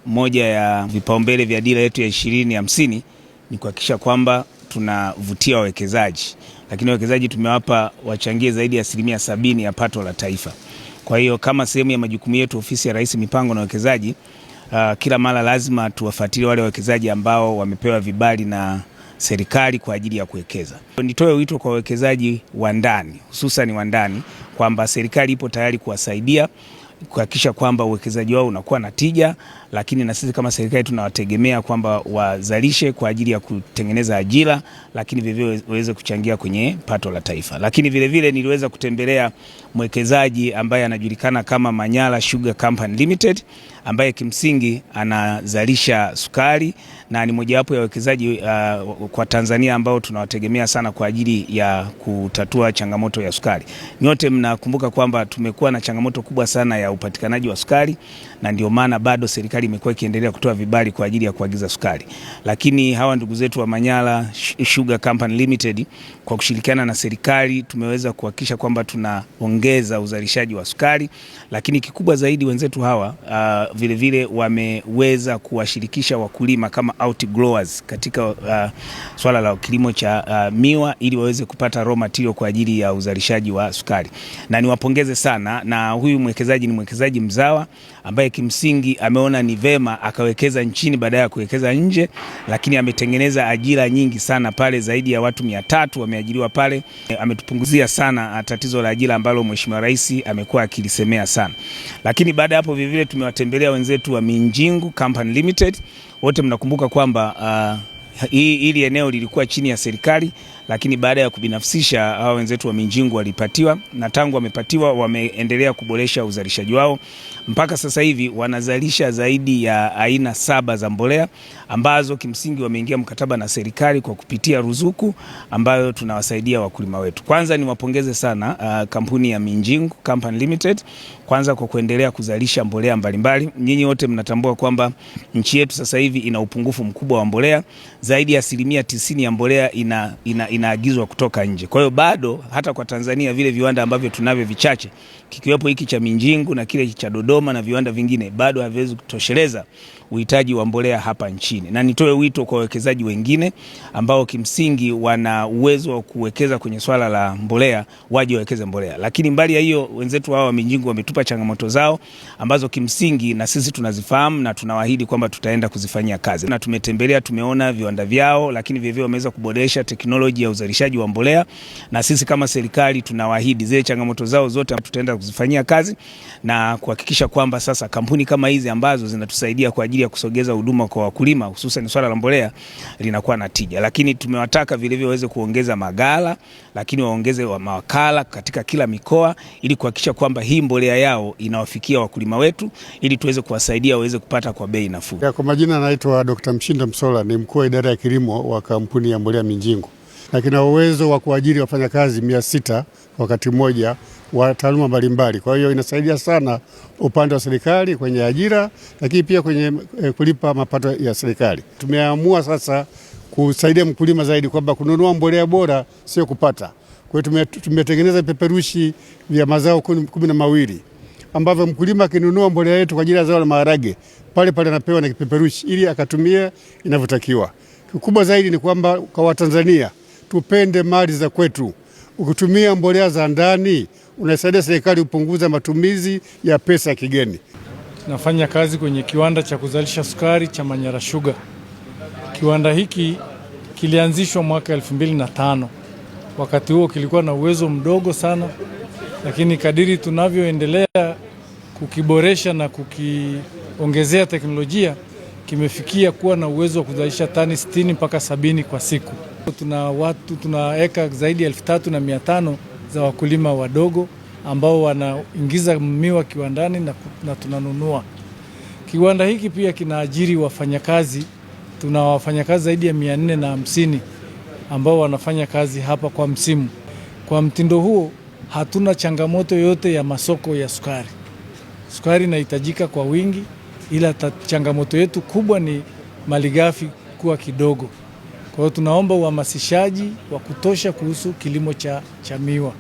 moja ya vipaumbele vya dira yetu ya 2050 ni kuhakikisha kwamba tunavutia wawekezaji, lakini wawekezaji tumewapa wachangie zaidi ya 70% ya pato la taifa. Kwa hiyo kama sehemu ya majukumu yetu ofisi ya Rais mipango na uwekezaji, kila mara lazima tuwafuatilie wale wawekezaji ambao wamepewa vibali na serikali kwa ajili ya kuwekeza. Nitoe wito kwa wawekezaji wa ndani, hususan wa ndani, kwamba serikali ipo tayari kuwasaidia kuhakikisha kwamba uwekezaji wao unakuwa na tija, lakini na sisi kama serikali tunawategemea kwamba wazalishe kwa ajili ya kutengeneza ajira, lakini vile waweze kuchangia kwenye pato la taifa. Lakini vile niliweza kutembelea mwekezaji ambaye anajulikana kama Manyara Sugar Company Limited, ambaye kimsingi anazalisha sukari na ni mojawapo ya wawekezaji kwa Tanzania ambao tunawategemea sana kwa ajili ya kutatua changamoto ya sukari. Nyote mnakumbuka kwamba tumekuwa na changamoto kubwa sana ya upatikanaji wa sukari, na ndio maana bado serikali imekuwa ikiendelea kutoa vibali kwa ajili ya kuagiza sukari. Lakini hawa ndugu zetu wa Manyara Sugar Company Limited kwa kushirikiana na serikali tumeweza kuhakikisha kwamba tunaongeza uzalishaji wa sukari, lakini kikubwa zaidi wenzetu hawa vile wameweza kuwashirikisha wakulima kama outgrowers katika swala la kilimo cha miwa ili waweze kupata raw material kwa ajili ya uzalishaji wa sukari. Na niwapongeze sana, na huyu mwekezaji ni mwekezaji mzawa ambaye kimsingi ameona ni vema akawekeza nchini badala ya kuwekeza nje, lakini ametengeneza ajira nyingi sana pale, zaidi ya watu 300 wameajiriwa pale. Ametupunguzia sana tatizo la ajira ambalo Mheshimiwa Rais amekuwa akilisemea sana. Lakini baada hapo vile tumewatembelea wenzetu wa Minjingu Company Limited. Wote mnakumbuka kwamba hili eneo lilikuwa chini ya serikali, lakini baada ya kubinafsisha hao wenzetu wa Minjingu walipatiwa, na tangu wamepatiwa wameendelea kuboresha uzalishaji wao. Mpaka sasa hivi wanazalisha zaidi ya aina 7 za mbolea ambazo kimsingi wameingia mkataba na serikali kwa kupitia ruzuku ambayo tunawasaidia wakulima wetu. Kwanza niwapongeze sana kampuni ya Minjingu Company Limited kwanza kwa kuendelea kuzalisha mbolea mbalimbali. Nyinyi wote mnatambua kwamba nchi yetu sasa hivi ina upungufu mkubwa wa mbolea. Zaidi ya 90% ya mbolea inaagizwa kutoka nje. Kwa hiyo bado hata kwa Tanzania vile viwanda ambavyo tunavyo vichache, kikiwepo hiki cha Minjingu na kile cha Dodoma na viwanda vingine, bado haviwezi kutosheleza uhitaji wa mbolea hapa nchini. Na nitoe wito kwa wawekezaji wengine ambao kimsingi wana uwezo wa kuwekeza kwenye swala la mbolea, waje wawekeze mbolea. Lakini mbali ya hiyo, wenzetu hao wa Minjingu wametupa changamoto zao ambazo kimsingi na sisi tunazifahamu na tunawaahidi kwamba tutaenda kuzifanyia kazi. Na tumetembelea, tumeona viwanda vyao, lakini vivyo wameweza kuboresha teknolojia ya uzalishaji wa mbolea, na sisi kama serikali tunawaahidi zile changamoto zao zote tutaenda kuzifanyia kazi na kuhakikisha kwamba sasa kampuni kama hizi ambazo zinatusaidia kwa ajili ya kusogeza huduma kwa wakulima, hususan swala la mbolea, linakuwa na tija. Lakini tumewataka vile waweze kuongeza maghala, lakini waongeze mawakala katika kila mikoa ili kuhakikisha kwamba hii mbolea yao inawafikia wakulima wetu ili tuweze kuwasaidia waweze kupata kwa bei nafuu. Kwa majina naitwa Dr. Mshinda Msola, ni mkuu wa idara ya kilimo wa kampuni ya mbolea Minjingu. Na kina uwezo wa kuajiri wafanyakazi 600 wakati mmoja wa taaluma mbalimbali. Kwa hiyo inasaidia sana upande wa serikali kwenye ajira, lakini pia kwenye kulipa mapato ya serikali. Tumeamua sasa kusaidia mkulima zaidi kwamba kununua mbolea bora sio kupata. Kwa hiyo tumetengeneza vipeperushi vya mazao 12 ambavyo mkulima akinunua mbolea yetu kwa ajili ya zao la maharage pale anapewa na kipeperushi ili akatumie inavyotakiwa. Kikubwa zaidi ni kwamba kwa Watanzania tupende mali za kwetu. Ukitumia mbolea za ndani unasaidia serikali kupunguza matumizi ya pesa ya kigeni. Nafanya kazi kwenye kiwanda cha kuzalisha sukari cha Manyara Sugar. Kiwanda hiki kilianzishwa mwaka 2005. Wakati huo kilikuwa na uwezo mdogo sana, lakini kadiri tunavyoendelea kukiboresha na kukiongezea teknolojia, kimefikia kuwa na uwezo wa kuzalisha tani 60 mpaka 70 kwa siku. Tunaweka zaidi ya 3500 za wakulima wadogo ambao wanaingiza miwa kiwandani na tunanunua. Kiwanda hiki pia kinaajiri wafanyakazi. Tuna wafanyakazi zaidi ya 450 ambao wanafanya kazi hapa kwa msimu. Kwa mtindo huo hatuna changamoto yote ya masoko ya sukari. Sukari inahitajika kwa wingi, ila changamoto yetu kubwa ni malighafi kuwa kidogo. Kwa hiyo tunaomba uhamasishaji wa kutosha kuhusu kilimo cha miwa.